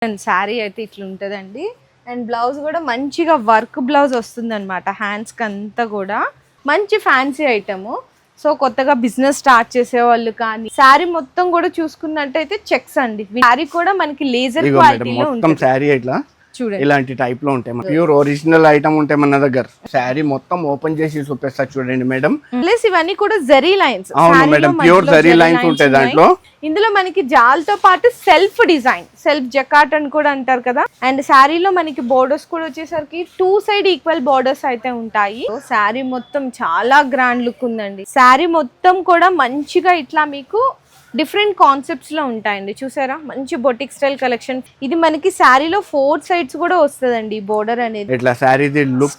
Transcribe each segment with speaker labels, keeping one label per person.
Speaker 1: శారీ అయితే ఇట్లా ఉంటుందండి. అండ్ బ్లౌజ్ కూడా మంచిగా వర్క్ బ్లౌజ్ వస్తుంది అనమాట. హ్యాండ్స్కి అంతా కూడా మంచి ఫ్యాన్సీ ఐటము. సో కొత్తగా బిజినెస్ స్టార్ట్ చేసే వాళ్ళు కానీ శారీ మొత్తం కూడా చూసుకున్నట్టయితే చెక్స్ అండి. శారీ కూడా మనకి లేజర్ క్వాలిటీలో ఉంటుంది.
Speaker 2: శారీ ఇట్లా చూడండి ఇలాంటి టైప్ లో ఉంటాయి. ప్యూర్ ఒరిజినల్ ఐటమ్ ఉంటాయి మన దగ్గర. శారీ మొత్తం ఓపెన్ చేసి చూపిస్తా చూడండి మేడం.
Speaker 1: ప్లస్ ఇవన్నీ కూడా జరీ లైన్స్.
Speaker 2: అవును మేడం, ప్యూర్ జరీ లైన్స్ ఉంటాయి దాంట్లో.
Speaker 1: ఇందులో మనకి జాల్తో పాటు సెల్ఫ్ డిజైన్, సెల్ఫ్ జకాట్ అని కూడా అంటారు కదా. అండ్ శారీలో మనకి బోర్డర్స్ కూడా వచ్చేసరికి 2 సైడ్ ఈక్వల్ బోర్డర్స్ అయితే ఉంటాయి. శారీ మొత్తం చాలా గ్రాండ్ లుక్ ఉందండి. శారీ మొత్తం కూడా మంచిగా ఇట్లా మీకు డిఫరెంట్ కాన్సెప్ట్స్ లో ఉంటాయండి. చూసారా, మంచి బొటిక్ స్టైల్ కలెక్షన్. ఇది మనకి శారీలో 4 సైడ్స్ కూడా వస్తుందండి బోర్డర్ అనేది.
Speaker 2: ఇట్లా శారీ లుక్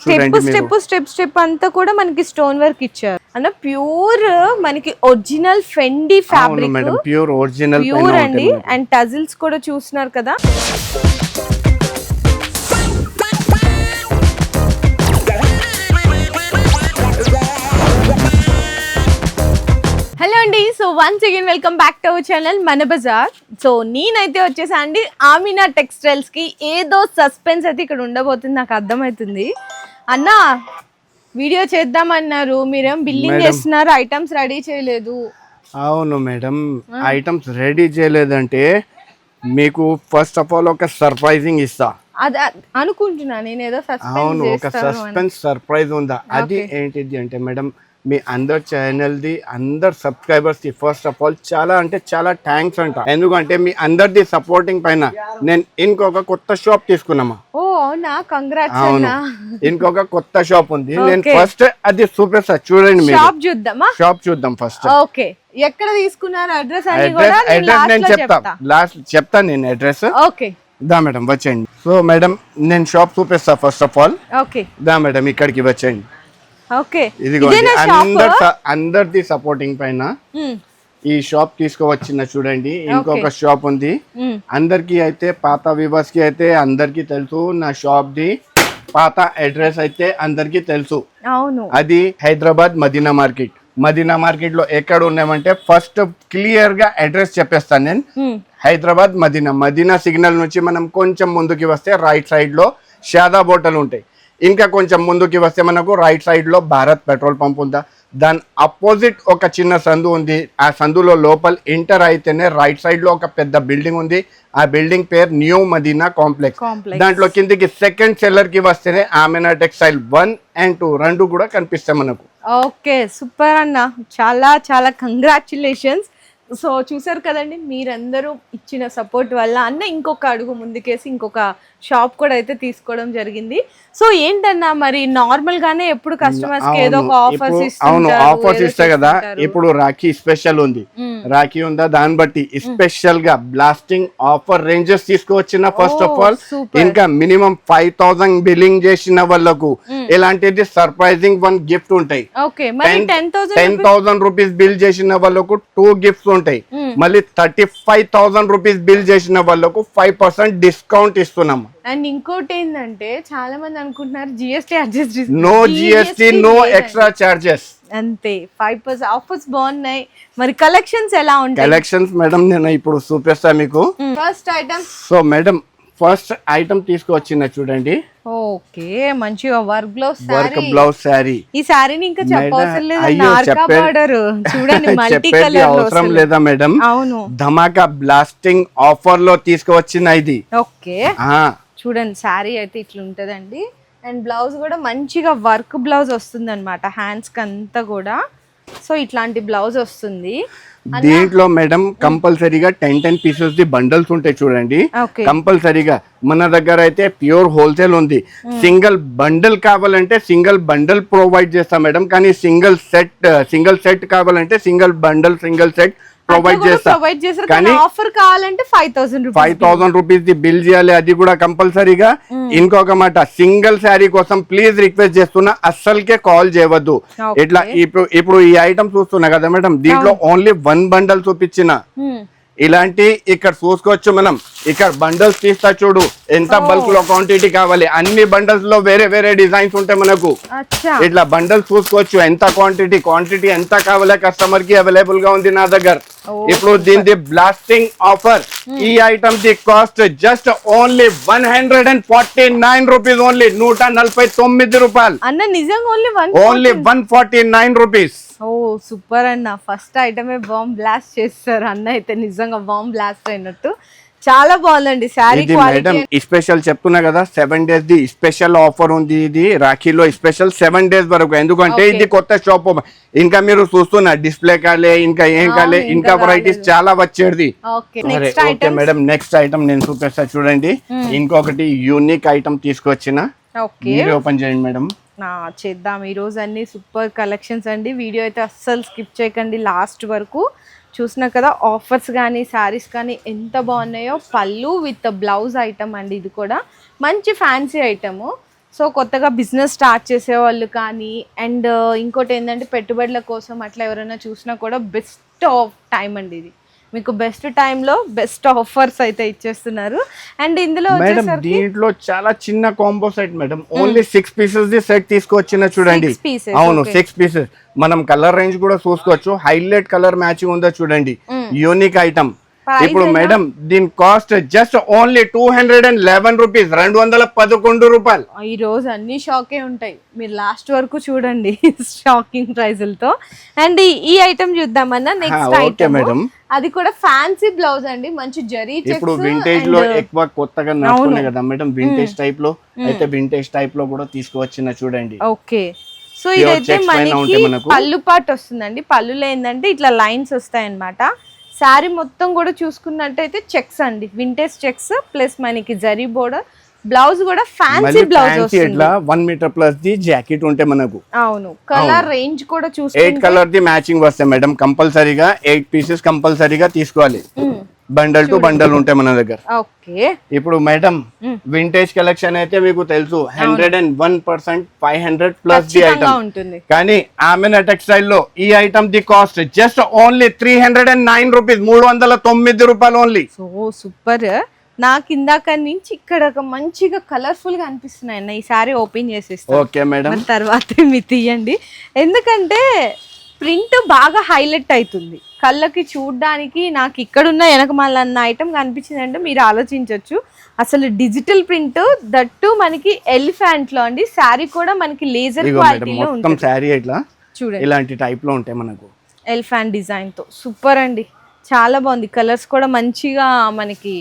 Speaker 1: స్టెప్ అంతా కూడా మనకి స్టోన్ వర్క్ ఇచ్చారు అన్న. ప్యూర్ మనకి original Fendi fabric,
Speaker 2: pure original
Speaker 1: pure అండి. అండ్ టజిల్స్ కూడా చూస్తున్నారు కదా. హలో అండి, so once again welcome back to our channel మన బజార్. సో నేనైతే వచ్చేసా అండి ఆమినా టెక్స్టైల్స్ కి. ఏదో సస్పెన్స్ అయితే ఇక్కడ ఉండబోతుంది నాకు అర్థమవుతుంది. అన్న వీడియో చేద్దామన్నారు, మీరేం బిల్లింగ్ చేస్తున్నారు, ఐటమ్స్ రెడీ చేయలేదు.
Speaker 2: అవును మేడం, ఐటమ్స్ రెడీ చేయలేదంటే మీకు ఫస్ట్ ఆఫ్ ఆల్ ఒక సర్ప్రైజింగ్ ఇస్తా.
Speaker 1: అది అనుకుంటున్నా నేను, ఏదో
Speaker 2: అవును ఒక సస్పెన్స్ సర్ప్రైజ్ ఉందా. అది ఏంటిది అంటే మేడం, మీ అందరు ఛానల్ ది అందరు సబ్స్క్రైబర్స్ కి ఫస్ట్ ఆఫ్ ఆల్ చాలా అంటే చాలా థ్యాంక్స్ అంట. ఎందుకంటే మీ అందరిది సపోర్టింగ్ పైన నేను ఇంకొక కొత్త షాప్ తీసుకున్నామా.
Speaker 1: ఓ అవునా, కంగ్రాట్స్.
Speaker 2: అవును, ఇంకొక కొత్త షాప్ ఉంది. నేను ఫస్ట్ అది చూపిస్తా చూడండి.
Speaker 1: షాప్ చూద్దామా?
Speaker 2: షాప్ చూద్దాం ఫస్ట్.
Speaker 1: ఓకే, ఎక్కడ తీసుకున్నారు అడ్రస్?
Speaker 2: అడ్రస్ నేను చెప్తా, లాస్ట్ చెప్తాను నేను అడ్రస్.
Speaker 1: ఓకే
Speaker 2: దా మేడం వచ్చేయండి. సో మేడం నేను షాప్ చూపిస్తా ఫస్ట్ ఆఫ్ ఆల్.
Speaker 1: ఓకే
Speaker 2: దా మేడం ఇక్కడికి వచ్చేయండి.
Speaker 1: ఓకే,
Speaker 2: ఇదిగోండి అందరిది సపోర్టింగ్ పైన ఈ షాప్ తీసుకోవచ్చిన చూడండి. ఇంకొక షాప్ ఉంది అందరికి అయితే, పాత వ్యూవర్స్ కి అయితే అందరికి తెలుసు. నా షాప్ ది పాత అడ్రస్ అయితే అందరికి తెలుసు.
Speaker 1: అవును,
Speaker 2: అది హైదరాబాద్ మదీనా మార్కెట్. మదీనా మార్కెట్ లో ఎక్కడ ఉన్నామంటే ఫస్ట్ క్లియర్ గా అడ్రస్ చెప్పేస్తాను నేను. హైదరాబాద్ మదీనా సిగ్నల్ నుంచి మనం కొంచెం ముందుకి వస్తే రైట్ సైడ్ లో షాదా హోటల్ ఉంటాయి. ఇంకా కొంచెం ముందుకి వస్తే మనకు రైట్ సైడ్ లో భారత్ పెట్రోల్ పంప్ ఉందా. దాని అపోజిట్ ఒక చిన్న సందు ఉంది. ఆ సందులో లోపల ఎంటర్ అయితేనే రైట్ సైడ్ లో ఒక పెద్ద బిల్డింగ్ ఉంది. ఆ బిల్డింగ్ పేరు న్యూ మదీనా కాంప్లెక్స్. దాంట్లో కిందికి సెకండ్ సెల్లర్ కి వస్తేనే ఆమినా టెక్స్టైల్ 1 and 2 రెండు కూడా కనిపిస్తాయి మనకు.
Speaker 1: ఓకే, సూపర్ అన్న, చాలా చాలా కంగ్రాచులేషన్స్. సో చూసారు కదండి, మీరందరూ ఇచ్చిన సపోర్ట్ వల్ల అన్న ఇంకొక అడుగు ముందుకేసి ఇంకొక షాప్ కూడా అయితే తీసుకోవడం జరిగింది. సో ఏంటన్నా మరి నార్మల్ గానే ఎప్పుడు కస్టమర్స్ కి ఏదో ఒక ఆఫర్స్ ఇస్తారు.
Speaker 2: అవును, ఆఫర్స్ ఇస్తాయి కదా. ఇప్పుడు రాఖీ స్పెషల్ ఉంది, రాఖీ ఉందా, దాన్ని బట్టి స్పెషల్ గా బ్లాస్టింగ్ ఆఫర్ రేంజెస్ తీసుకువచ్చిన. ఫస్ట్ ఆఫ్ ఆల్ ఇంకా మినిమం 5000 బిల్లింగ్ చేసిన వాళ్ళకు ఇలాంటిది సర్ప్రైజింగ్ 1 గిఫ్ట్ ఉంటాయి. 10,000 రూపీస్ బిల్ చేసిన వాళ్ళకు 2 గిఫ్ట్స్ ఉంటాయి. మళ్ళీ 35,000 రూపీస్ బిల్ చేసిన వాళ్ళకు 5% డిస్కౌంట్ ఇస్తున్నాం.
Speaker 1: అండ్ ఇంకోటి ఏంటంటే చాలా మంది అనుకుంటున్నారు GST adjust,
Speaker 2: no GST, no extra charges,
Speaker 1: అంతే. 5% ఆఫర్స్ బాగున్నాయి. మరి కలెక్షన్స్ ఎలా ఉంటాయి?
Speaker 2: కలెక్షన్స్ మేడం నేను ఇప్పుడు చూపిస్తా మీకు.
Speaker 1: First item.
Speaker 2: So madam first item తీసుకువచ్చిన చూడండి.
Speaker 1: ఓకే, మంచిగా వర్క్
Speaker 2: బ్లౌజ్ శారీ.
Speaker 1: ఈ శారీని ఇంకా చెప్పవసరం లేదు, చూడండి మల్టీ కలర్
Speaker 2: అవసరం లేదా మేడం.
Speaker 1: అవును,
Speaker 2: ధమాకా బ్లాస్టింగ్ ఆఫర్ లో తీసుకువచ్చిన ఇది.
Speaker 1: ఓకే చూడండి, శారీ అయితే ఇట్లా ఉంటదండి. అండ్ బ్లౌజ్ కూడా మంచిగా వర్క్ బ్లౌజ్ వస్తుంది అనమాట. హ్యాండ్స్ కి అంతా కూడా సో ఇట్లాంటి బ్లౌజ్ వస్తుంది.
Speaker 2: దీంట్లో మేడం కంపల్సరీగా 10 పీసెస్ ది బండల్స్ ఉంటాయి చూడండి. కంపల్సరీగా మన దగ్గర అయితే ప్యూర్ హోల్సేల్ ఉంది. సింగిల్ బండల్ కావాలంటే సింగిల్ బండల్ ప్రొవైడ్ చేస్తాం మేడం. కానీ సింగిల్ సెట్ కావాలంటే single bundle single set provide చేస్తారు. కానీ
Speaker 1: ఆఫర్ కావాలంటే 5,000
Speaker 2: రూపీస్ ది బిల్ చేయాలి, అది కూడా కంపల్సరీగా. ఇంకొక మాట, సింగిల్ శారీ కోసం ప్లీజ్ రిక్వెస్ట్ చేస్తున్నా, అస్సలకే కాల్ చేయవద్దు. ఇట్లా ఇప్పుడు ఈ ఐటమ్ చూస్తున్నా కదా మేడం, దీంట్లో ఓన్లీ 1 బండల్ చూపించిన. ఇలాంటి ఇక్కడ చూసుకోవచ్చు మనం. ఇక్కడ బండల్స్ తీస్తా చూడు, ఎంత బల్క్ లో క్వాంటిటీ కావాలి, అన్ని బండల్స్ లో వేరే వేరే డిజైన్స్ ఉంటాయి మనకు.
Speaker 1: అచ్చా
Speaker 2: ఇట్లా బండల్స్ చూసుకోవచ్చు, ఎంత క్వాంటిటీ ఎంత కావాలో కస్టమర్ కి అవైలబుల్ గా ఉంది నా దగ్గర. ఇప్పుడు దీని బ్లాస్టింగ్ ఆఫర్, ఈ ఐటమ్ ది cost just only 149 rupees, only 149 రూపాయలు
Speaker 1: అన్న. నిజంగా
Speaker 2: ఓన్లీ 149 రూపీస్.
Speaker 1: ఓ సూపర్ అన్న, ఫస్ట్ ఐటమే బాంబ్ బ్లాస్ట్ చేస్తారు అన్న, అయితే నిజంగా బాంబ్ బ్లాస్ట్ అయినట్టు. చాలా బాగుందండి శారీ
Speaker 2: మేడం. స్పెషల్ చెప్తున్నా కదా, 7 days ది స్పెషల్ ఆఫర్ ఉంది. ఇది రాఖీలో స్పెషల్ 7 days వరకు, ఎందుకంటే ఇది కొత్త షాప్. ఇంకా మీరు చూస్తున్నా డిస్ప్లే కాలే, ఇంకా ఏం కాలే, ఇంకా వెరైటీస్ చాలా వచ్చేది. ఓకే మేడం, నెక్స్ట్ ఐటమ్ నేను చూపిస్తా చూడండి. ఇంకొకటి యూనిక్ ఐటమ్ తీసుకొచ్చిన, మీరు ఓపెన్ చేయండి మేడం.
Speaker 1: చేద్దాం. ఈ రోజు అన్ని సూపర్ కలెక్షన్స్ అండి. వీడియో అయితే అస్సలు స్కిప్ చేయకండి లాస్ట్ వరకు. చూసినా కదా ఆఫర్స్ కానీ శారీస్ కానీ ఎంత బాగున్నాయో. పళ్ళు విత్ బ్లౌజ్ ఐటమ్ అండి, ఇది కూడా మంచి ఫ్యాన్సీ ఐటము. సో కొత్తగా బిజినెస్ స్టార్ట్ చేసే వాళ్ళు కానీ, అండ్ ఇంకోటి ఏంటంటే పెట్టుబడుల కోసం అట్లా ఎవరైనా చూసినా కూడా బెస్ట్ ఆఫ్ టైం అండి ఇది. మీకు బెస్ట్ టైంలో బెస్ట్ ఆఫర్స్ అయితే ఇచ్చేస్తున్నారు. అండ్ ఇందులో
Speaker 2: దీంట్లో చాలా చిన్న combo set madam, only 6 pieces the set తీసుకొచ్చిన చూడండి. అవును 6 pieces. మనం కలర్ రేంజ్ కూడా చూసుకోవచ్చు, హైలైట్ కలర్ మ్యాచింగ్ ఉందో చూడండి, యూనిక్ ఐటమ్. ఇప్పుడు మేడం దీని కాస్ట్ జస్ట్ ఓన్లీ 211 రూపీస్, 211 రూపాయలు.
Speaker 1: ఈ రోజు అన్ని షాకే ఉంటాయి, మీరు లాస్ట్ వరకు చూడండి షాకింగ్ ప్రైజులతో. అండ్ ఈ ఐటమ్ చూద్దామన్నా నెక్స్ట్ ఐటమ్ మేడం, అది కూడా ఫ్యాన్సీ బ్లౌజ్ అండి, మంచి జరీ చెక్స్.
Speaker 2: ఇప్పుడు వింటేజ్ లో ఎక్కువ కొత్తగా నడుస్తున్నాయి కదా మేడం, వింటేజ్ టైప్ లో అయితే వింటేజ్ టైప్ లో కూడా తీసుకువచ్చిన చూడండి.
Speaker 1: ఓకే, సో ఇదైతే మనకి పళ్ళు పాటు వస్తుందండి. పళ్ళులో ఏంటంటే ఇట్లా లైన్స్ వస్తాయి అన్నమాట. శారీ మొత్తం కూడా చూసుకున్నట్టయితే చెక్స్ అండి, వింటేజ్ చెక్స్ ప్లస్ మనకి జరీ బోర్డర్. బ్లౌజ్ కూడా ఫ్యాన్సీ బ్లౌజ్ వస్తుంది.
Speaker 2: 1 మీటర్ ప్లస్ ది జాకెట్ ఉంటే మనకు.
Speaker 1: అవును, కలర్ రేంజ్ కూడా చూసుకుంటే
Speaker 2: 8 కలర్ ది మ్యాచింగ్ వస్తాయి మేడం. కంపల్సరీగా 8 pieces కంపల్సరీగా తీసుకోవాలి. బండల్ టు బండల్ ఉంటాయి మన దగ్గర.
Speaker 1: ఓకే,
Speaker 2: ఇప్పుడు మేడం వింటేజ్ కలెక్షన్ అయితే మీకు తెలుసు 101% 500 ప్లస్ ది ఐటమ్
Speaker 1: ఉంటుంది.
Speaker 2: కానీ ఆమెనా టెక్స్టైల్ లో ఈ ఐటమ్ ది కాస్ట్ జస్ట్ ఓన్లీ 309 రూపీస్, 309 రూపాయలు ఓన్లీ.
Speaker 1: So super. నాకు ఇందాక నుంచి ఇక్కడ ఒక మంచిగా కలర్ఫుల్ గా అనిపిస్తున్నాయి అన్న. ఈ సారీ ఓపెన్ చేసేస్తాను.
Speaker 2: ఓకే మేడం,
Speaker 1: తర్వాత మీరు తీయండి, ఎందుకంటే ప్రింట్ బాగా హైలైట్ అవుతుంది కళ్ళకి చూడడానికి. నాకు ఇక్కడున్న వెనకమాల అన్న ఐటమ్ కనిపించింది అంటే మీరు ఆలోచించవచ్చు, అసలు డిజిటల్ ప్రింట్ దట్టు మనకి ఎలిఫెంట్ లో అండి. శారీ కూడా మనకి లేజర్ క్వాలిటీలో ఉంటుంది.
Speaker 2: శారీ ఇట్లా చూడండి, ఇలాంటి టైప్ లో ఉంటాయి మనకు,
Speaker 1: ఎలిఫెంట్ డిజైన్ తో. సూపర్ అండి, చాలా బాగుంది. కలర్స్ కూడా మంచిగా మనకి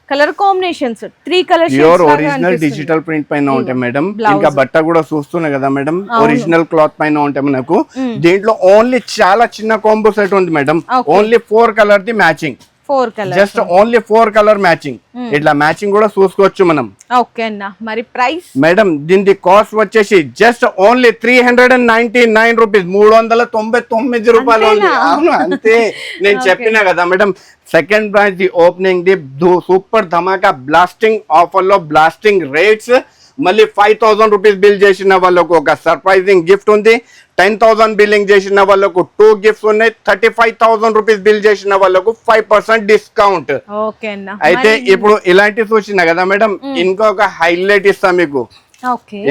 Speaker 1: colour combinations 3 colour
Speaker 2: pure original digital print పైన ఉంటాయి మేడం. ఇంకా బట్ట కూడా చూస్తున్నాయి కదా మేడం, ఒరిజినల్ క్లాత్ పైన ఉంటాయి మనకు. దీంట్లో ఓన్లీ చాలా చిన్న కాంబో సెట్ ఉంది మేడం, ఓన్లీ 4 కలర్ ది matching.
Speaker 1: 4 colour,
Speaker 2: just only 4 colour matching. ఇట్లా మ్యాచింగ్ కూడా చూసుకోవచ్చు మనం.
Speaker 1: ఓకే అన్న, మరి ప్రైస్
Speaker 2: మేడం దీని కాస్ట్ వచ్చేసి జస్ట్ ఓన్లీ 399 రూపీస్, 399 రూపాయలు. అవును అంతే, నేను చెప్పినా కదా madam. Second branch the opening the super Dhamaka blasting offer లో బ్లాస్టింగ్ రేట్స్. మళ్ళీ 5000 రూపీస్ బిల్ చేసిన వాళ్ళకు ఒక సర్ప్రైజింగ్ గిఫ్ట్ ఉంది. 10,000 బిల్లింగ్ చేసిన వాళ్ళకు 2 గిఫ్ట్స్ ఉన్నాయి. 35,000 రూపీస్ బిల్ చేసిన వాళ్ళకు 5% డిస్కౌంట్. అయితే ఇప్పుడు ఇలాంటి చూసిన కదా మేడం, ఇంకొక హైలైట్ ఇస్తా మీకు.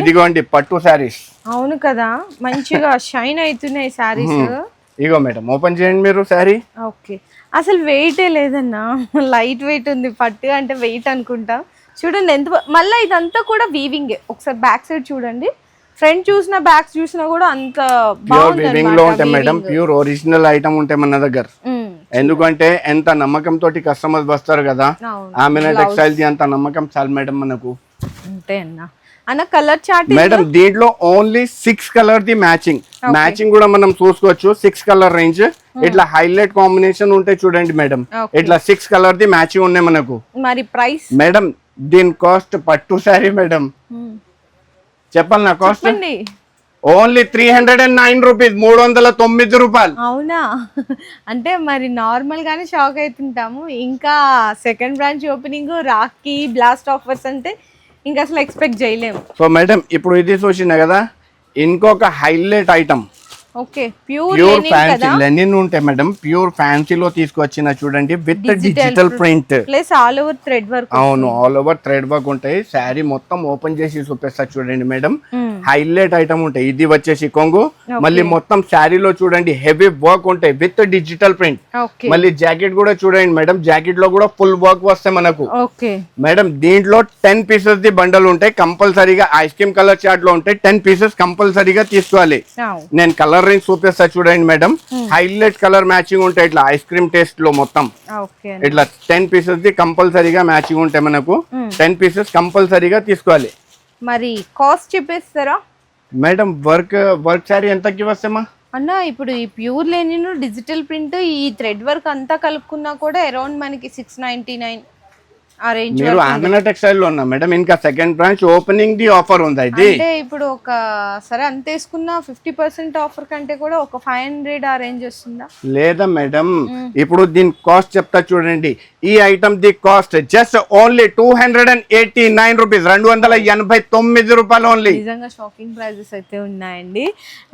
Speaker 2: ఇదిగోండి పట్టు శారీస్.
Speaker 1: అవును కదా, మంచిగా షైన్ అవుతున్నాయి శారీస్.
Speaker 2: ఇగో మేడం ఓపెన్ చేయండి మీరు శారీ.
Speaker 1: ఓకే, అసలు వెయిటే లేదన్నా, లైట్ వెయిట్ ఉంది. పట్టు అంటే వెయిట్ అనుకుంటా. చూడండి ఎంత, మళ్ళీ ఇదంతా కూడా వీవింగ్. ఒకసారి బ్యాక్ సైడ్ చూడండి, ఫ్రంట్ చూసినా బ్యాక్ చూసినా కూడా అంత
Speaker 2: వీవింగ్ లో ఉంటాయి మేడం. ప్యూర్ ఒరిజినల్ ఐటమ్ ఉంటాయి మన దగ్గర. ఎందుకంటే ఎంత నమ్మకం తోటి కస్టమర్స్ వస్తారు కదా, ఆమెనా టెక్స్టైల్ ది అంత నమ్మకం చాలు మేడం మనకు.
Speaker 1: అంతే అన్న కలర్ చార్ట్
Speaker 2: మేడం దీంట్లో ఓన్లీ 6 కలర్ ది మ్యాచింగ్. మ్యాచింగ్ కూడా మనం చూసుకోవచ్చు, 6 కలర్ రేంజ్. ఇట్లా హైలైట్ కాంబినేషన్ ఉంటాయి చూడండి మేడం. ఇట్లా 6 కలర్ ది మ్యాచింగ్ ఉన్నాయి మనకు.
Speaker 1: మరి ప్రైస్
Speaker 2: మేడం దీని కాస్ట్ పట్టు శారీ మేడం చెప్పాలి నా కాస్ట్ ఓన్లీ 309 రూపీస్, 309 రూపాయలు.
Speaker 1: అవునా, అంటే మరి నార్మల్ గానే షాక్ అవుతుంటాము. ఇంకా second branch opening, Rakhi blast offers అంటే ఇంకా అసలు ఎక్స్పెక్ట్ చేయలేము.
Speaker 2: సో మేడం ఇప్పుడు ఇది చూసినా కదా, ఇంకొక highlight item
Speaker 1: okay pure
Speaker 2: pure
Speaker 1: linen
Speaker 2: fancy
Speaker 1: కదా
Speaker 2: లెనిన్ ఉంటాయి మేడం, ప్యూర్ ఫ్యాన్సీలో తీసుకొచ్చిన చూడండి with digital print.
Speaker 1: Plus all over thread work.
Speaker 2: అవును, ఆల్ ఓవర్ థ్రెడ్ వర్క్ ఉంటాయి. శారీ మొత్తం ఓపెన్ చేసి చూపిస్తా చూడండి మేడం, హైలైట్ ఐటమ్ ఉంటాయి. ఇది వచ్చేసి కొంగు, మళ్ళీ మొత్తం శారీలో చూడండి హెవీ వర్క్ ఉంటాయి విత్ డిజిటల్ ప్రింట్. మళ్ళీ జాకెట్ కూడా చూడండి మేడం, జాకెట్ లో కూడా ఫుల్ వర్క్ వస్తాయి మనకు. మేడం దీంట్లో 10 పీసెస్ ది బండల్ ఉంటాయి కంపల్సరీగా. ఐస్ క్రీమ్ కలర్ చార్ట్ లో ఉంటాయి 10 పీసెస్ కంపల్సరీగా తీసుకోవాలి. నేను కలర్ రేంజ్ చూపిస్తా చూడండి మేడం, హైలైట్ కలర్ మ్యాచింగ్ ఉంటాయి. ఇట్లా ఐస్ క్రీమ్ టేస్ట్ లో మొత్తం ఇట్లా 10 పీసెస్ ది కంపల్సరీగా మ్యాచింగ్ ఉంటాయి మనకు. 10 పీసెస్ కంపల్సరీగా తీసుకోవాలి.
Speaker 1: మరి కాస్ట్ చెప్పేస్తారా
Speaker 2: మేడం? వర్క్ సారీ ఎంతకి వస్తామా
Speaker 1: అన్న? ఇప్పుడు ఈ ప్యూర్ లెనిన్ డిజిటల్ ప్రింట్ ఈ థ్రెడ్ వర్క్ అంతా కలుపుకున్నా కూడా అరౌండ్ మనకి 699 ఆ రేంజ్.
Speaker 2: మీరు ఆమెనా టెక్స్టైల్ లో ఉన్నా మేడం, ఇంకా second branch opening the offer ఉంది. ఇది
Speaker 1: అంటే ఇప్పుడు ఒక సరే అంత వేసుకున్నా 50% ఆఫర్ కంటే కూడా ఒక 500 ఆ రేంజ్ వస్తుందా?
Speaker 2: లేదా మేడం, ఇప్పుడు దీని కాస్ట్ చెప్తా చూడండి. ఈ ఐటమ్ ది కాస్ట్ జస్ట్ ఓన్లీ 289 రూపీస్, 289 రూపాయలు ఓన్లీ.
Speaker 1: నిజంగా షాకింగ్ ప్రైజెస్ అయితే ఉన్నాయండి.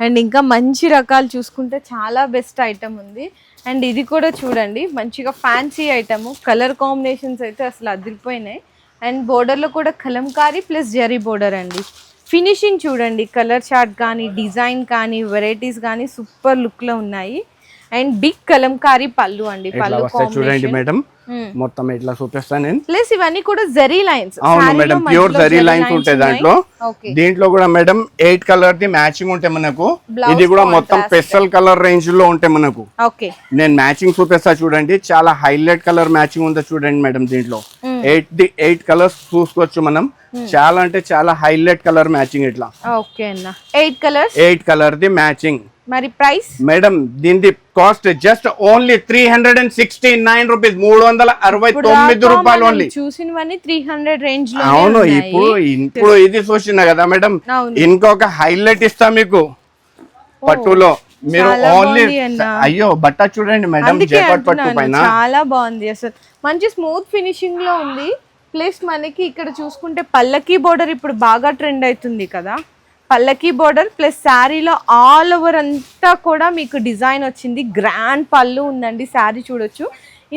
Speaker 1: అండ్ ఇంకా మంచి రకాలు చూసుకుంటే చాలా బెస్ట్ ఐటమ్ ఉంది. అండ్ ఇది కూడా చూడండి మంచిగా ఫ్యాన్సీ ఐటమ్, కలర్ కాంబినేషన్స్ అయితే అసలు అదిరిపోయినాయి. అండ్ బోర్డర్లో కూడా కలంకారీ ప్లస్ జరీ బోర్డర్ అండి. ఫినిషింగ్ చూడండి, కలర్ చార్ట్ కానీ డిజైన్ కానీ వెరైటీస్ కానీ సూపర్ లుక్లో ఉన్నాయి. అండ్ బిగ్ కలంకారీ పళ్ళు అండి, పళ్ళు
Speaker 2: చూడండి మేడం మొత్తం ఇట్లా చూపిస్తాను నేను.
Speaker 1: ప్లస్ ఇవన్నీ కూడా జరీ లైన్స్.
Speaker 2: అవును మేడం, ప్యూర్ జరీ లైన్స్ ఉంటాయి దాంట్లో. దీంట్లో కూడా మేడం 8 కలర్ ది మ్యాచింగ్ ఉంటాయి మనకు. ఇది కూడా మొత్తం స్పెషల్ కలర్ రేంజ్ లో ఉంటాయి మనకు. నేను మ్యాచింగ్ చూపిస్తా చూడండి, చాలా హైలైట్ కలర్ మ్యాచింగ్ ఉందో చూడండి మేడం. దీంట్లో 8 కలర్స్ చూసుకోవచ్చు మనం. చాలా అంటే చాలా హైలైట్ కలర్ మ్యాచింగ్ ఇట్లా. ఓకే అన్న, 8 కలర్ ది మ్యాచింగ్.
Speaker 1: మరి ప్రైస్
Speaker 2: మేడం దీని కాస్ట్ జస్ట్ ఓన్లీ 369 రూపీస్, 369 రూపాయలు ఓన్లీ.
Speaker 1: చూసినవన్నీ 300 రేంజ్ లో.
Speaker 2: అవును, ఇప్పుడు ఇది చూసినా కదా మేడం, ఇంకొక హైలైట్ ఇస్తా మీకు పట్టులో. మీరు ఓన్లీ అయ్యో బట్ట చూడండి మేడం, జైపట్ పట్టు పైన
Speaker 1: చాలా బాగుంది అసలు, మంచి స్మూత్ ఫినిషింగ్ లో ఉంది. ప్లస్ మనకి ఇక్కడ చూసుకుంటే పల్లకి బోర్డర్ ఇప్పుడు బాగా ట్రెండ్ అవుతుంది కదా, పల్లకి బోర్డర్ ప్లస్ శారీలో ఆల్ ఓవర్ అంతా కూడా మీకు డిజైన్ వచ్చింది. గ్రాండ్ పళ్ళు ఉందండి, శారీ చూడొచ్చు.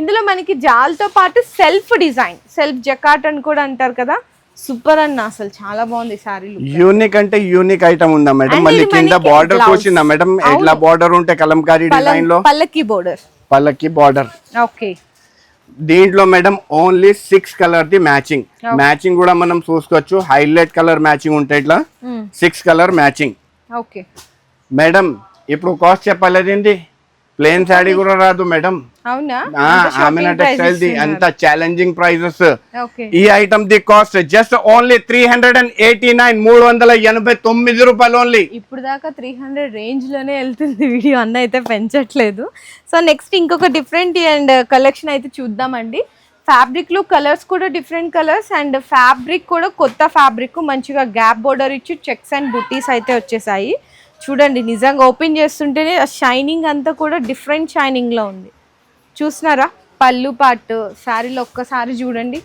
Speaker 1: ఇందులో మనకి జాల్తో పాటు సెల్ఫ్ డిజైన్, సెల్ఫ్ జకాట్ అని కూడా అంటారు కదా, సూపర్ అన్న అసలు చాలా బాగుంది శారీ.
Speaker 2: యూనిక్ అంటే యూనిక్ ఐటమ్ ఉందా మేడం? మళ్ళీ కింద బార్డర్ చూసిందా మేడం? ఎట్లా బార్డర్ ఉంటే కలంకారీ డిజైన్ లో పల్లకి బార్డర్. ఓకే, దీంట్లో మేడం ఓన్లీ 6 కలర్ ది మ్యాచింగ్ కూడా మనం చూసుకోవచ్చు. హైలైట్ కలర్ మ్యాచింగ్ ఉంటాయి ఇట్లా 6 కలర్ మ్యాచింగ్. ఓకే మేడం, ఇప్పుడు కాస్ట్ చెప్పలేదండి, ప్లేన్ శారీ కూడా రాదు మేడం.
Speaker 1: అవునా?
Speaker 2: ఆమెనా టెక్స్టైల్ ది అంత ఛాలెంజింగ్ ప్రైజెస్. ఈ ఐటమ్ ది కాస్ట్ జస్ట్ ఓన్లీ 389 రూపాయలు ఓన్లీ.
Speaker 1: ఇప్పుడు దాకా 300 రేంజ్ లోనే వెళ్తుంది వీడియో, అన్న అయితే పెంచట్లేదు. సో నెక్స్ట్ ఇంకొక డిఫరెంట్ అండ్ కలెక్షన్ అయితే చూద్దామండి. ఫ్యాబ్రిక్ లో కలర్స్ కూడా డిఫరెంట్ కలర్స్, అండ్ ఫ్యాబ్రిక్ కూడా కొత్త ఫ్యాబ్రిక్, మంచిగా గ్యాప్ బోర్డర్ ఇచ్చి చెక్స్ అండ్ బుట్టీస్ అయితే వచ్చేసాయి. చూడండి నిజంగా ఓపెన్ చేస్తుంటేనే షైనింగ్ అంతా కూడా డిఫరెంట్ షైనింగ్ లో ఉంది. చూస్తున్నారా పళ్ళు పాటు శారీలో ఒక్కసారి చూడండి,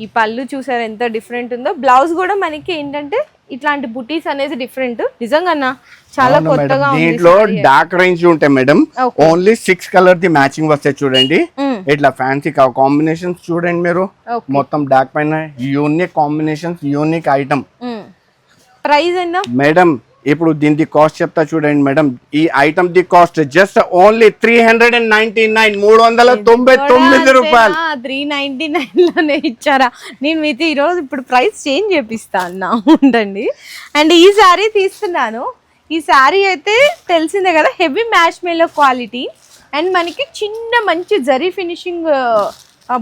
Speaker 1: ఈ పళ్ళు చూసారా ఎంత డిఫరెంట్ ఉందో. బ్లౌజ్ కూడా మనకి ఏంటంటే ఇట్లాంటి బుటీస్ అనేది డిఫరెంట్, నిజంగా చాలా కొత్తగా ఉంది.
Speaker 2: దీంట్లో డార్క్ రేంజ్ ఉంటాయి మేడం, ఓన్లీ 6 కలర్ ది మ్యాచింగ్ వస్తాయి చూడండి. ఇట్లా ఫ్యాన్సీ కాంబినేషన్స్ చూడండి మీరు, మొత్తం డార్క్ పైన unique combinations, unique item.
Speaker 1: Price అన్నా
Speaker 2: మేడం? ఇప్పుడు దీని కాస్ట్ చెప్తా చూడండి మేడం. ఈ ఐటమ్ ది కాస్ట్ జస్ట్ ఓన్లీ 399 రూపాయలు.
Speaker 1: 399 లోనే ఇచ్చారా? నేను మీతో ఈరోజు ఇప్పుడు ప్రైస్ చేంజ్ చేపిస్తా అన్నా ఉండండి. అండ్ ఈ శారీ తీస్తున్నాను. ఈ శారీ అయితే తెలిసిందే కదా, హెవీ మ్యాష్ మేలో క్వాలిటీ, అండ్ మనకి చిన్న మంచి జరీ ఫినిషింగ్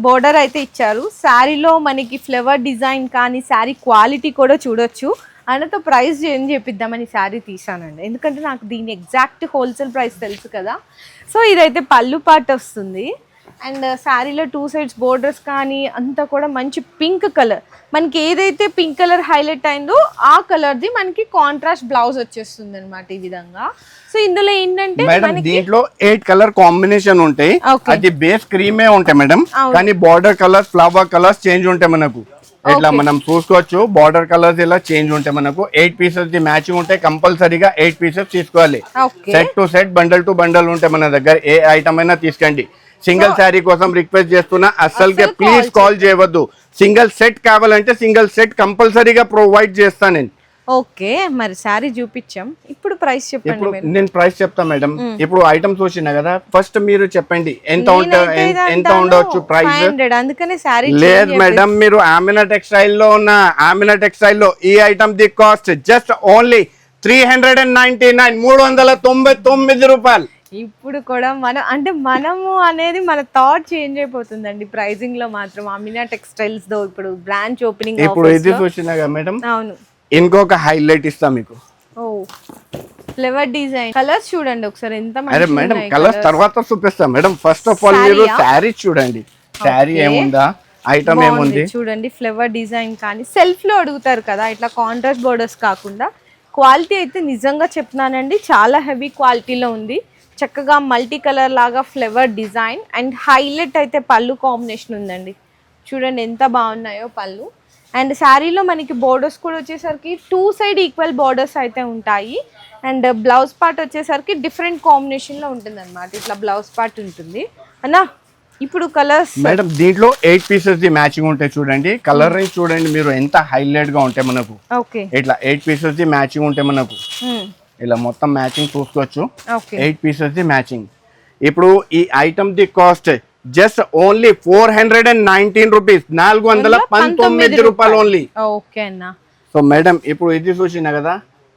Speaker 1: బోర్డర్ అయితే ఇచ్చారు. శారీలో మనకి ఫ్లవర్ డిజైన్ కానీ శారీ క్వాలిటీ కూడా చూడొచ్చు. అన్నతో ప్రైస్ ఏం చెప్పిద్దామని శారీ తీసానండి, ఎందుకంటే నాకు దీని ఎగ్జాక్ట్ హోల్సేల్ ప్రైస్ తెలుసు కదా. సో ఇదైతే పళ్ళు పార్ట్ వస్తుంది, అండ్ శారీలో 2 సైడ్స్ బోర్డర్స్ కానీ అంతా కూడా మంచి పింక్ కలర్, మనకి ఏదైతే పింక్ కలర్ హైలైట్ అయిందో ఆ కలర్ది మనకి కాంట్రాస్ట్ బ్లౌజ్ వచ్చేస్తుంది అనమాట ఈ విధంగా. సో ఇందులో ఏంటంటే
Speaker 2: దీంట్లో 8 కలర్ కాంబినేషన్ ఉంటాయి, అది బేస్ క్రీమే ఉంటాయి మేడం, కానీ border colours flower colours change ఉంటాయి మనకు. ఇట్లా మనం చూసుకోవచ్చు బార్డర్ కలర్స్ ఇలా చేంజ్ ఉంటాయి మనకు 8 పీసెస్ ది మ్యాచింగ్ ఉంటాయి కంపల్సరీగా 8 పీసెస్ తీసుకోవాలి set to set bundle to bundle ఉంటాయి మన దగ్గర ఏ ఐటమ్ అయినా తీసుకోండి సింగిల్ శారీ కోసం రిక్వెస్ట్ చేస్తున్నా అస్సలుకే ప్లీజ్ కాల్ చేయవద్దు సింగిల్ సెట్ కావాలంటే సింగిల్ సెట్ కంపల్సరీగా ప్రొవైడ్ చేస్తాను నేను
Speaker 1: ఓకే మరి శారీ చూపించాం ఇప్పుడు ప్రైస్ చెప్పండి
Speaker 2: ఇప్పుడు నేను ప్రైస్ చెప్తా మేడం ఇప్పుడు ఐటమ్స్ వచ్చినా కదా ఫస్ట్ మీరు చెప్పండి ఎంత ఉండవచ్చు ప్రైస్
Speaker 1: అందుకనే శారీ
Speaker 2: లేదు మేడం మీరు ఆమినా టెక్స్టైల్ లో ఉన్న ఆమినా టెక్స్టైల్ లో ఈ ఐటమ్ ది కాస్ట్ జస్ట్ ఓన్లీ 399 రూపాయలు
Speaker 1: ఇప్పుడు కూడా మనము అనేది మన థాట్ చేంజ్ అయిపోతుందండి ప్రైసింగ్ లో మాత్రం అమినా టెక్స్టైల్స్ దో ఇప్పుడు బ్రాంచ్ ఓపెనింగ్
Speaker 2: ఇప్పుడు ఇది చూసినా కదా మేడం
Speaker 1: అవును
Speaker 2: ఇంకొక హైలైట్ ఇస్తా మీకు
Speaker 1: ఓ ఫ్లేవర్ డిజైన్ కలర్స్ చూడండి ఒకసారి ఎంత
Speaker 2: అరే మేడం కలర్స్ తర్వాత చూపిస్తా మేడం ఫస్ట్ ఆఫ్ ఆల్ మీరు శారీ చూడండి శారీ ఏముందా ఐటమ్ ఏముంది
Speaker 1: చూడండి ఫ్లేవర్ డిజైన్ కానీ సెల్ఫ్ లో అడుగుతారు కదా ఇట్లా కాంట్రాస్ట్ బోర్డర్స్ కాకుండా క్వాలిటీ అయితే నిజంగా చెప్తున్నానండి చాలా హెవీ క్వాలిటీలో ఉంది చక్కగా మల్టీ కలర్ లాగా ఫ్లేవర్ డిజైన్ అండ్ హైలైట్ అయితే పళ్ళు కాంబినేషన్ ఉందండి చూడండి ఎంత బాగున్నాయో పళ్ళు అండ్ శారీలో మనకి బోర్డర్స్ కూడా వచ్చేసరికి 2 సైడ్ ఈక్వల్ బోర్డర్స్ అయితే ఉంటాయి అండ్ బ్లౌజ్ పార్ట్ వచ్చేసరికి డిఫరెంట్ కాంబినేషన్లో ఉంటుంది అనమాట ఇట్లా బ్లౌజ్ పార్ట్ ఉంటుంది అన్నా ఇప్పుడు కలర్స్
Speaker 2: మేడం దీంట్లో 8 పీసెస్ ది మ్యాచింగ్ ఉంటాయి చూడండి కలర్ రేంజ్ చూడండి మీరు ఎంత హైలైట్ గా ఉంటాయి మనకు
Speaker 1: ఓకే
Speaker 2: ఇట్లా 8 పీసెస్ ది మ్యాచింగ్ ఉంటాయి మనకు ఇలా మొత్తం మ్యాచింగ్ చూసుకోవచ్చు 8 పీసెస్ ది మ్యాచింగ్ ఇప్పుడు ఈ ఐటమ్ ది కాస్ట్ జస్ట్ ఓన్లీ 419 రూపీస్ 419 రూపాయలు ఓన్లీ
Speaker 1: ఓకే అన్న
Speaker 2: సో మేడం ఇప్పుడు ఇది చూసినా కదా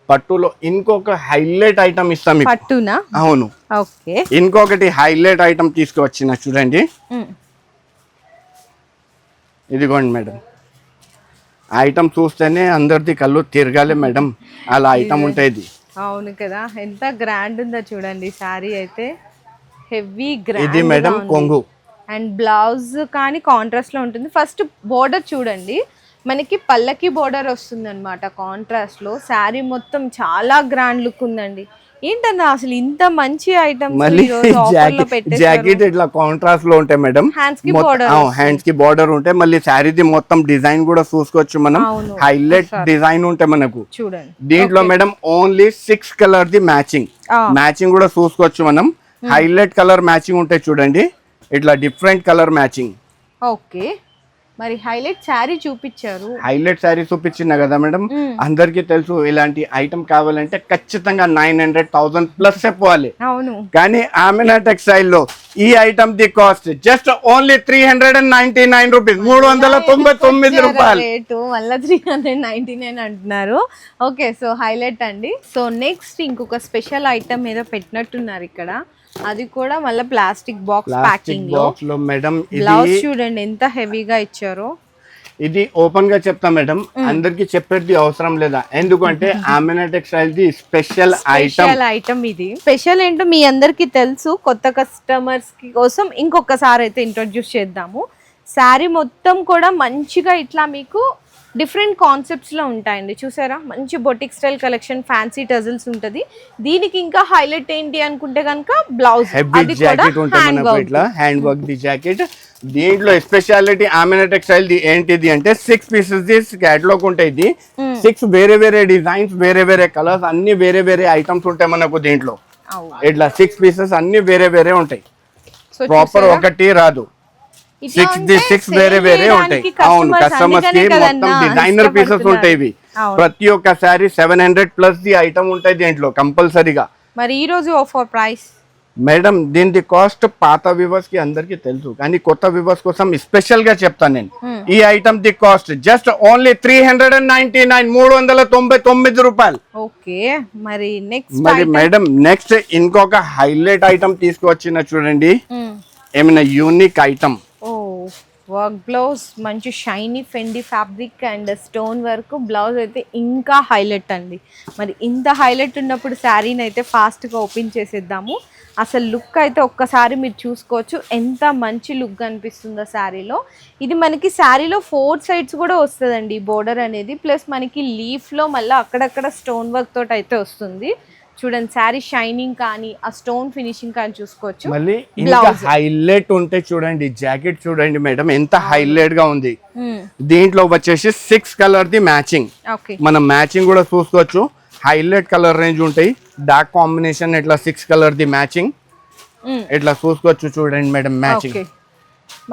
Speaker 2: పట్టులో ఇంకొక హైలైట్ ఐటమ్ ఇస్తాం మీకు
Speaker 1: పట్టునా
Speaker 2: అవును
Speaker 1: ఓకే
Speaker 2: ఇంకొకటి హైలైట్ ఐటమ్ తీసుకువచ్చిన చూడండి ఇదిగోండి మేడం ఐటమ్ చూస్తేనే అందరిది కళ్ళు తిరగాలి మేడం అలా ఐటమ్ ఉంటుంది
Speaker 1: అవును కదా ఎంత గ్రాండ్ ఉందో చూడండి సారీ అయితే హెవీ గ్రాండ్
Speaker 2: ఇది మేడం కొంగు
Speaker 1: అండ్ బ్లౌజ్ కానీ కాంట్రాస్ట్ లో ఉంటుంది ఫస్ట్ బోర్డర్ చూడండి మనకి పల్లకి బోర్డర్ వస్తుంది అనమాట కాంట్రాస్ట్ లో శారీ మొత్తం చాలా గ్రాండ్ లుక్ ఉందండి ఏంటన్నా అసలు ఇంత మంచి ఐటమ్
Speaker 2: జాకెట్ ఇట్లా కాంట్రాస్ట్ లో ఉంటాయి మేడం
Speaker 1: హ్యాండ్స్
Speaker 2: కి బోర్డర్ ఉంటాయి మళ్ళీ శారీది మొత్తం డిజైన్ కూడా చూసుకోవచ్చు మనం హైలైట్ డిజైన్ ఉంటాయి మనకు
Speaker 1: చూడండి
Speaker 2: దీంట్లో మేడం ఓన్లీ 6 కలర్ ది మ్యాచింగ్ కూడా చూసుకోవచ్చు మనం హైలైట్ కలర్ మ్యాచింగ్ ఉంటాయి చూడండి ఇట్లా డిఫరెంట్ కలర్ మ్యాచింగ్
Speaker 1: ఓకే మరి హైలైట్ శారీ చూపించారు
Speaker 2: హైలైట్ శారీ చూపించిన కదా మేడం అందరికి తెలుసు ఇలాంటి ఐటమ్ కావాలంటే ఖచ్చితంగా 900,000 ప్లస్ చెప్పాలి
Speaker 1: అవును
Speaker 2: కానీ ఆమినా టెక్స్టైల్ లో ఈ ఐటమ్ ది కాస్ట్ జస్ట్ ఓన్లీ 399 రూపీస్ 399 రూపాయలు
Speaker 1: రేటు మళ్ళీ 399 అంటున్నారు ఓకే సో హైలైట్ అండి సో నెక్స్ట్ ఇంకొక స్పెషల్ ఐటమ్ ఏదో పెట్టినట్టున్నారు ఇక్కడ అది కూడా మళ్ళీ ప్లాస్టిక్ బాక్స్ ప్యాకింగ్
Speaker 2: లో మేడం
Speaker 1: బ్లౌజ్ చూడండి ఎంత హెవీగా ఇచ్చారో
Speaker 2: ఇది ఓపెన్ గా చెప్తా మేడం అందరికి చెప్పేది అవసరం లేదా ఎందుకంటే Amina textile the special
Speaker 1: item ఇది స్పెషల్ ఏంటో మీ అందరికి తెలుసు కొత్త కస్టమర్స్ కి కోసం ఇంకొకసారి అయితే ఇంట్రొడ్యూస్ చేద్దాము శారీ మొత్తం కూడా మంచిగా ఇట్లా మీకు డిఫరెంట్ కాన్సెప్ట్స్ లో ఉంటాయండి చూసారా మంచి boutique style collection fancy tassels ఉంటది దీనికి ఇంకా హైలైట్ ఏంటి అనుకుంటే కనుక blouse
Speaker 2: hand work the jacket దీంట్లో స్పెషాలిటీ ఆమినా టెక్స్టైల్ ది ఏంటిది అంటే 6 పీసెస్ ది క్యాటలాగ్ ఉంటాయి ఇది 6 వేరే వేరే డిజైన్స్ వేరే వేరే కలర్స్ అన్ని వేరే వేరే ఐటమ్స్ ఉంటాయి మనకు దీంట్లో ఇట్లా 6 పీసెస్ అన్ని వేరే వేరే ఉంటాయి ప్రాపర్ ఒకటి రాదు 6 వేరే వేరే ఉంటాయి అవును కస్టమర్స్ కి మొత్తం డిజైనర్ పీసెస్ ఉంటాయి ఇవి ప్రతి ఒక్క సారీ 700 ప్లస్ ది ఐటమ్ ఉంటాయి దీంట్లో కంపల్సరీగా
Speaker 1: మరి ఈ రోజు ఆఫర్ ప్రైస్
Speaker 2: మేడం దీని కాస్ట్ పాత వ్యూవర్స్ కి అందరికి తెలుసు కానీ కొత్త వ్యూవర్స్ కోసం స్పెషల్ గా చెప్తాను నేను ఈ ఐటమ్ ది కాస్ట్ జస్ట్ ఓన్లీ 399 రూపాయలు
Speaker 1: ఓకే మరి
Speaker 2: మేడం నెక్స్ట్ ఇంకొక హైలైట్ ఐటమ్ తీసుకువచ్చిన చూడండి ఏమైనా యూనిక్ ఐటమ్
Speaker 1: వర్క్ బ్లౌజ్ మంచి shiny Fendi fabric and stone work blouse అయితే ఇంకా హైలైట్ అండి మరి ఇంత హైలైట్ ఉన్నప్పుడు శారీని అయితే ఫాస్ట్గా ఓపెన్ చేసేద్దాము అసలు లుక్ అయితే ఒక్కసారి మీరు చూసుకోవచ్చు ఎంత మంచి లుక్ అనిపిస్తుందో శారీలో ఇది మనకి శారీలో 4 సైడ్స్ కూడా వస్తుందండి బోర్డర్ అనేది ప్లస్ మనకి లీఫ్లో మళ్ళీ అక్కడక్కడ స్టోన్ వర్క్ తోటి అయితే వస్తుంది చూడండి శారీ షైనింగ్ కానీ ఆ స్టోన్ ఫినిషింగ్ కానీ చూసుకోవచ్చు.
Speaker 2: మళ్ళీ ఇంకా హైలైట్ ఉంటే చూడండి, జాకెట్ చూడండి మేడం ఎంత హైలైట్ గా ఉంది. దీంట్లో వచ్చేసి 6 కలర్ ది మ్యాచింగ్, మనం మ్యాచింగ్ కూడా చూసుకోవచ్చు. హైలైట్ కలర్ రేంజ్ ఉంటాయి, డార్క్ కాంబినేషన్ ఇట్లా 6 కలర్ ది మ్యాచింగ్ ఇట్లా చూసుకోవచ్చు. చూడండి మేడం మ్యాచింగ్.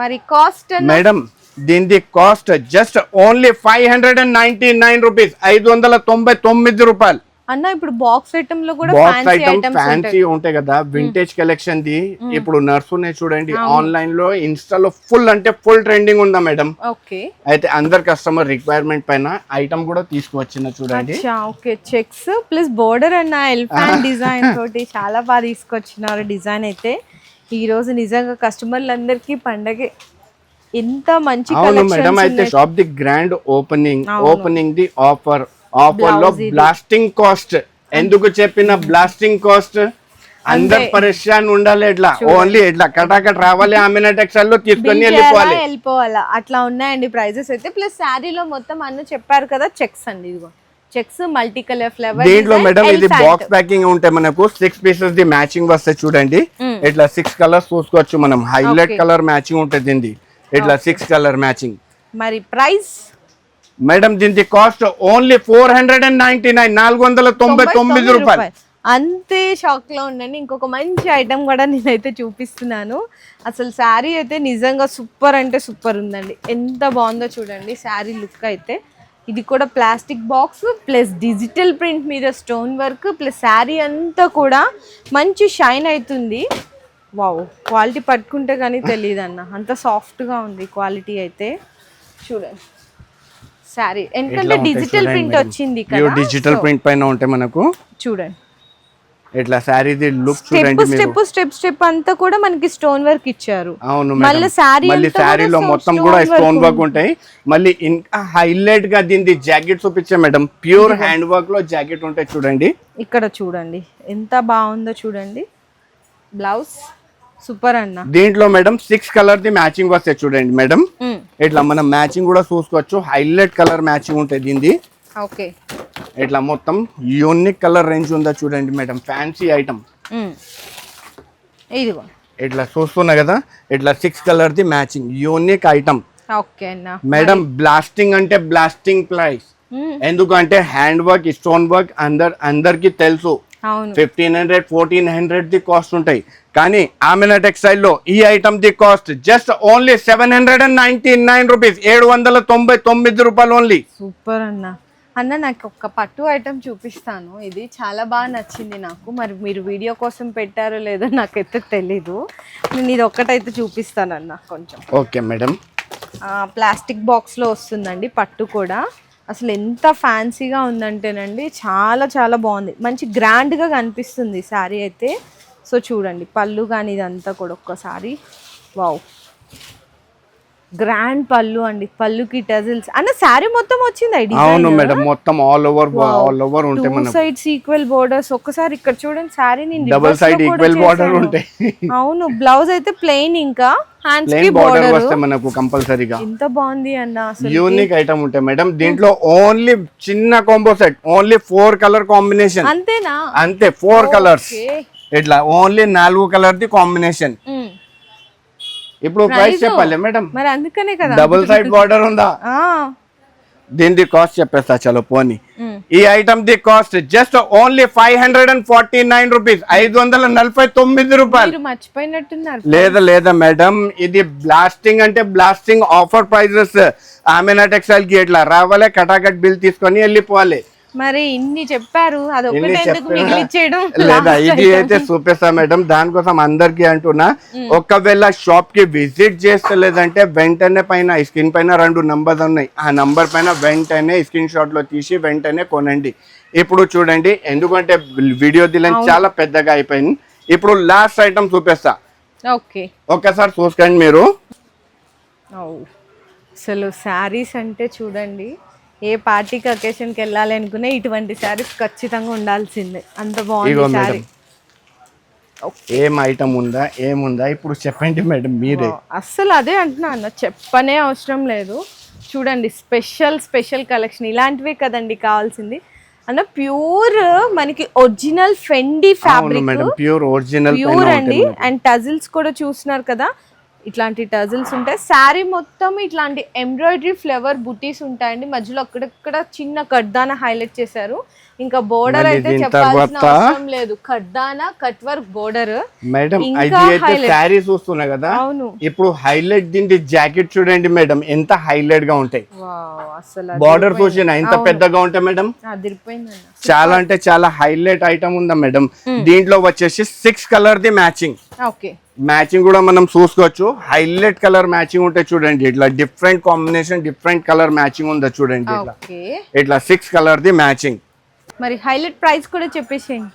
Speaker 1: మరి కాస్ట్
Speaker 2: మేడం దీని కాస్ట్ జస్ట్ ఓన్లీ 599 రూపీస్, 599 రూపాయలు
Speaker 1: అన్న. ఇప్పుడు బాక్స్ ఐటమ్ లో కూడా
Speaker 2: బాక్స్ ఐటమ్ ఫ్యాన్సీ ఉంటాయి కదా, వింటేజ్ కలెక్షన్ ది ఇప్పుడు నర్సునే చూడండి ఆన్లైన్ లో ఇన్స్టాలో ఫుల్ అంటే ఫుల్ ట్రెండింగ్ ఉందా మేడం. అయితే అందరు కస్టమర్ రిక్వైర్మెంట్ పైన ఐటమ్ కూడా తీసుకువచ్చిన చూడండి.
Speaker 1: ఓకే, చెక్స్ ప్లస్ బోర్డర్ అన్న ఎలిఫెంట్ డిజైన్ తోటి చాలా బాగా తీసుకొచ్చినారు డిజైన్. అయితే ఈ రోజు నిజంగా కస్టమర్లందరికీ పండగే, ఎంత మంచి
Speaker 2: మేడం. అయితే shop the grand opening the offer లో బ్లాస్టింగ్ కాస్ట్. ఎందుకు చెప్పిన బ్లాస్టింగ్ కాస్ట్, అందరు పరేషాన్ ఉండాలి, ఎట్లా ఓన్లీ ఎట్లా కటాకట్ రావాలి, ఆమె టెక్స్టైల్ లో తీసుకొని
Speaker 1: వెళ్ళిపోవాలా, అట్లా ఉన్నాయండి ప్రైజెస్ అయితే. ప్లస్ శారీలో మొత్తం అన్న చెప్పారు కదా చెక్స్ అండి, ఇదిగో చెక్స్ మల్టీ కలర్ ఫ్లేవర్.
Speaker 2: దీంట్లో మేడం ఇది బాక్స్ ప్యాకింగ్ ఉంటే మనకు 6 పీసెస్ ది మ్యాచింగ్ వస్తాయి చూడండి. ఇట్లా 6 కలర్స్ చూసుకోవచ్చు మనం, హైలైట్ కలర్ మ్యాచింగ్ ఉంటుంది దీన్ని, ఇట్లా 6 కలర్ మ్యాచింగ్.
Speaker 1: మరి ప్రైస్
Speaker 2: మేడం దీని కాస్ట్ ఓన్లీ 499 రూపాయలు.
Speaker 1: అంతే షాక్ లో ఉండండి. ఇంకొక మంచి ఐటమ్ కూడా నేనైతే చూపిస్తున్నాను. అసలు శారీ అయితే నిజంగా సూపర్ అంటే సూపర్ ఉందండి, ఎంత బాగుందో చూడండి శారీ లుక్ అయితే. ఇది కూడా plastic box plus digital print మీద స్టోన్ వర్క్ ప్లస్ శారీ అంతా కూడా మంచి షైన్ అవుతుంది. వావ్, క్వాలిటీ పట్టుకుంటే కానీ తెలియదు అన్న, అంత సాఫ్ట్గా ఉంది క్వాలిటీ అయితే. చూడండి శారీ ఎందుకంటే డిజిటల్ ప్రింట్ వచ్చింది కదా,
Speaker 2: డిజిటల్ ప్రింట్ పైన ఉంటే మనకు
Speaker 1: చూడండి
Speaker 2: ఇట్లా శారీ ది లుక్ చూడండి.
Speaker 1: స్టెప్ అంతా కూడా మనకి స్టోన్ వర్క్ ఇచ్చారు.
Speaker 2: అవును, మళ్ళీ శారీలో మొత్తం కూడా స్టోన్ వర్క్ ఉంటాయి. మళ్ళీ ఇంకా హైలైట్ గా దీని జాకెట్ చూపించా మేడం, ప్యూర్ హ్యాండ్ వర్క్ లో జాకెట్ ఉంటాయి చూడండి.
Speaker 1: ఇక్కడ చూడండి ఎంత బాగుందో చూడండి, బ్లౌజ్ సూపర్ అన్న.
Speaker 2: దీంట్లో మేడం 6 కలర్ ది మ్యాచింగ్ వస్తాయి చూడండి మేడం. ఇట్లా మనం మ్యాచింగ్ కూడా చూసుకోవచ్చు, హైలైట్ కలర్ మ్యాచింగ్ ఉంటాయి దీనిది.
Speaker 1: ఓకే,
Speaker 2: ఇట్లా మొత్తం యూనిక్ కలర్ రేంజ్ ఉందా చూడండి మేడం, ఫ్యాన్సీ ఐటమ్.
Speaker 1: ఇదిగో
Speaker 2: ఇట్లా చూస్తున్నా కదా, ఇట్లా 6 కలర్ ది మ్యాచింగ్ యూనిక్ ఐటమ్.
Speaker 1: ఓకే అన్న.
Speaker 2: మేడం బ్లాస్టింగ్ అంటే బ్లాస్టింగ్ ప్రైస్, ఎందుకంటే హ్యాండ్ వర్క్ స్టోన్ వర్క్ అందరికి తెలుసు. 1500 1400 ది కాస్ట్ ఉంటాయి, కానీ ఆమెనా టెక్స్టైల్ లో ఈ ఐటమ్ ది కాస్ట్ జస్ట్ ఓన్లీ 799 రూపీస్, 799 రూపాయలు ఓన్లీ.
Speaker 1: సూపర్ అన్న. అన్న నాకు ఒక పట్టు ఐటమ్ చూపిస్తాను, ఇది చాలా బాగా నచ్చింది నాకు. మరి మీరు వీడియో కోసం పెట్టారో లేదో నాకైతే తెలీదు, నేను ఇది ఒక్కటైతే చూపిస్తానన్న కొంచెం.
Speaker 2: Okay madam.
Speaker 1: ప్లాస్టిక్ బాక్స్లో వస్తుందండి పట్టు కూడా. అసలు ఎంత ఫ్యాన్సీగా ఉందంటేనండి చాలా చాలా బాగుంది, మంచి గ్రాండ్గా కనిపిస్తుంది శారీ అయితే. సో చూడండి పళ్ళు కానీ ఇదంతా కూడా ఒక్కసారి వావ్, గ్రాండ్ పళ్ళు అండి, పళ్ళుకి టజిల్స్ అన్న శారీ మొత్తం వచ్చింది ఐడి.
Speaker 2: అవును మేడం, మొత్తం ఆల్ ఓవర్ ఉంటాయి మనకు.
Speaker 1: 2 సైడ్స్ ఈక్వల్ బోర్డర్స్. ఒక్కసారి ఇక్కడ చూడండి శారీ ని
Speaker 2: డబుల్ సైడ్ ఈక్వల్ బోర్డర్ ఉంటాయి.
Speaker 1: అవును, బ్లౌజ్ అయితే ప్లెయిన్, ఇంకా హ్యాండ్స్ కి
Speaker 2: బోర్డర్ వస్తే మనకు కంపల్సరీగా.
Speaker 1: ఎంత బాగుంది అన్న, అసలు
Speaker 2: యూనిక్ ఐటమ్ ఉంటాయి మేడం. దీంట్లో ఓన్లీ చిన్న combo set, only 4 colour combination.
Speaker 1: అంతేనా?
Speaker 2: అంతే, 4 కలర్స్. ఇట్లా ఓన్లీ 4 కలర్ ది కాంబినేషన్. ఇప్పుడు ప్రైస్ చెప్పాలి మేడం,
Speaker 1: మరి అందుకనే కదా
Speaker 2: డబుల్ సైడ్ బార్డర్ ఉందా. దీని కాస్ట్ చెప్పేస్తా చలో పోనీ. ఈ ఐటమ్ ది కాస్ట్ జస్ట్ ఓన్లీ 549 రూపీస్, 549 రూపాయలు.
Speaker 1: మర్చిపోయినట్టున్నారు.
Speaker 2: లేదా మేడం, ఇది బ్లాస్టింగ్ అంటే బ్లాస్టింగ్ ఆఫర్ ప్రైజెస్. ఆమెనా టెక్స్టైల్ కి ఇట్లా రావాలి, కటాకట్ బిల్ తీసుకొని వెళ్ళిపోవాలి.
Speaker 1: మరి ఇన్ని చెప్పారు, అదొక్కటే ఎందుకు మిగిలిచ్చేయడం?
Speaker 2: లేదా ఇది అయితే చూపిస్తా మేడం, దానికోసం అందరికి అంటున్నా, ఒకవేళ షాప్ కి విజిట్ చేస్తలేదంటే వెంటనే పైన స్క్రీన్ పైన 2 నంబర్స్ ఉన్నాయి, ఆ నంబర్ పైన వెంటనే స్క్రీన్ షాట్ లో తీసి వెంటనే కొనండి. ఇప్పుడు చూడండి, ఎందుకంటే వీడియో దిలని చాలా పెద్దగా అయిపోయింది. ఇప్పుడు లాస్ట్ ఐటమ్ చూపిస్తా, ఒక్కసారి చూసుకోండి మీరు.
Speaker 1: అసలు శారీస్ అంటే చూడండి, ఏ పార్టీకి అకేషన్కి వెళ్ళాలి అనుకునే ఇటువంటి శారీస్ ఖచ్చితంగా ఉండాల్సిందే, అంత బాగుంది శారీ.
Speaker 2: ఏం ఐటమ్ ఉందా, ఏముందా ఇప్పుడు చెప్పండి మేడం మీరే.
Speaker 1: అస్సలు అదే అంటున్నా అన్న, చెప్పనే అవసరం లేదు. చూడండి స్పెషల్ కలెక్షన్, ఇలాంటివే కదండి కావాల్సింది. అన్న ప్యూర్ మనకి ఒరిజినల్ ఫెండి
Speaker 2: అవును
Speaker 1: fabric,
Speaker 2: madam, pure original
Speaker 1: pure అండి. అండ్ టజిల్స్ కూడా చూస్తున్నారు కదా, ఇట్లాంటి టజిల్స్ ఉంటాయి. శారీ మొత్తం ఇట్లాంటి ఎంబ్రాయిడరీ ఫ్లవర్ బుటీస్ ఉంటాయండి. మధ్యలో అక్కడక్కడ చిన్న కడ్దానా హైలైట్ చేశారు. ఇంకా బోర్డర్ అయితే చెప్పాల్సిన అవసరం లేదు, కడ్దానా కట్ వర్క్ బోర్డర్.
Speaker 2: మేడం ఇది అయితే శారీ చూస్తున్నా కదా,
Speaker 1: అవును
Speaker 2: ఇప్పుడు హైలైట్ దీని జాకెట్ చూడండి మేడం, ఎంత హైలైట్ గా ఉంటాయి.
Speaker 1: వావ్, అసలు
Speaker 2: బార్డర్ చూసిన ఎంత పెద్దగా ఉంటాయి మేడం,
Speaker 1: అదిరిపోయిందన్న.
Speaker 2: చాలా అంటే చాలా హైలైట్ ఐటమ్ ఉందా మేడం. దీంట్లో వచ్చేసి 6 కలర్ ది మ్యాచింగ్,
Speaker 1: ఓకే
Speaker 2: మ్యాచింగ్ కూడా మనం చూసుకోవచ్చు. హైలైట్ కలర్ మ్యాచింగ్ ఉంటే చూడండి, ఇట్లా different combination different colour matching ఉందా చూడండి, ఇట్లా
Speaker 1: ఓకే.
Speaker 2: ఇట్లా 6 కలర్ ది మ్యాచింగ్.
Speaker 1: మరి హైలైట్ ప్రైస్ కూడా చెప్పేసేయండి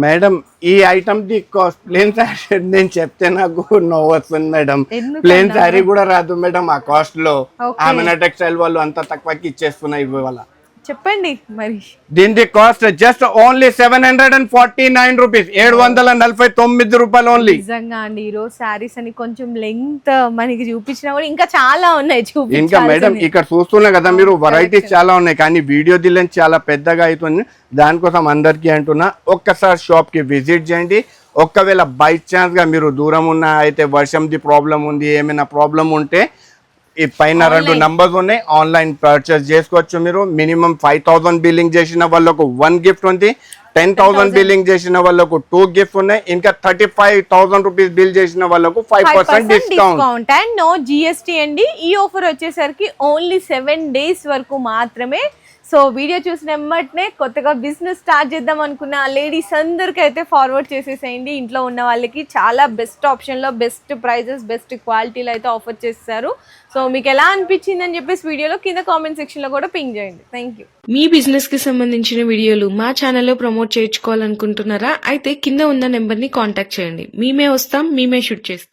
Speaker 2: మేడం. ఈ ఐటమ్ ది కాస్ట్ ప్లేన్ శారీ నేను చెప్తే నాకు నవ్వు వస్తుంది మేడం.
Speaker 1: ఎందుకన్నా?
Speaker 2: ప్లేన్ శారీ కూడా రాదు మేడం ఆ కాస్ట్ లో.
Speaker 1: Okay.
Speaker 2: ఆమెనా టెక్స్టైల్ వాళ్ళు అంత తక్కువకి ఇచ్చేస్తున్నాయి ఇవాళ.
Speaker 1: చెప్పండి మరి.
Speaker 2: దీని కాస్ట్ జస్ట్ ఓన్లీ 749 రూపీస్, 749 రూపాయలు ఓన్లీ.
Speaker 1: నిజంగా అండి, ఈరోజు శారీస్ అని కొంచెం లెంగ్త్ మనకి చూపించినా కూడా ఇంకా చాలా ఉన్నాయి
Speaker 2: ఇంకా మేడం ఇక్కడ చూస్తున్నా కదా మీరు, వెరైటీస్ చాలా ఉన్నాయి, కానీ వీడియో దిల్లెన్స్ చాలా పెద్దగా అవుతుంది. దానికోసం అందరికీ అంటున్నా, ఒక్కసారి షాప్ కి విజిట్ చేయండి. ఒక్కవేళ బై ఛాన్స్ గా మీరు దూరం ఉన్నా అయితే, వర్షంది ప్రాబ్లం ఉంది, ఏమైనా ప్రాబ్లం ఉంటే ఈ పైన 2 నంబర్స్ ఉన్నాయి, ఆన్లైన్ పర్చేస్ చేసుకోవచ్చు మీరు. మినిమం 5000 బిల్లింగ్ చేసిన వాళ్ళకు 1 గిఫ్ట్ ఉంది, 10,000 బిల్లింగ్ చేసిన వాళ్ళకు 2 గిఫ్ట్ ఉన్నాయి, ఇంకా 35,000 రూపీస్ బిల్ చేసిన వాళ్ళకు 5% డిస్కౌంట్
Speaker 1: అండ్ నో జిఎస్టీ అండి. ఈ ఆఫర్ వచ్చేసరికి ఓన్లీ 7 days వరకు మాత్రమే. సో వీడియో చూసిన వెంటనే కొత్తగా బిజినెస్ స్టార్ట్ చేద్దాం అనుకున్న లేడీస్ అందరికీ అయితే ఫార్వర్డ్ చేసేసేయండి. ఇంట్లో ఉన్న వాళ్ళకి చాలా బెస్ట్ ఆప్షన్లో బెస్ట్ ప్రైజెస్ బెస్ట్ క్వాలిటీలో అయితే ఆఫర్ చేస్తారు. సో మీకు ఎలా అనిపించింది అని చెప్పేసి వీడియోలో కింద కామెంట్ సెక్షన్లో కూడా పింగ్ చేయండి. Thank you.
Speaker 3: మీ బిజినెస్ కి సంబంధించిన వీడియోలు మా ఛానల్లో ప్రమోట్ చేయించుకోవాలనుకుంటున్నారా? అయితే కింద ఉన్న నెంబర్ ని కాంటాక్ట్ చేయండి. మేమే వస్తాం, మేమే షూట్ చేస్తాం.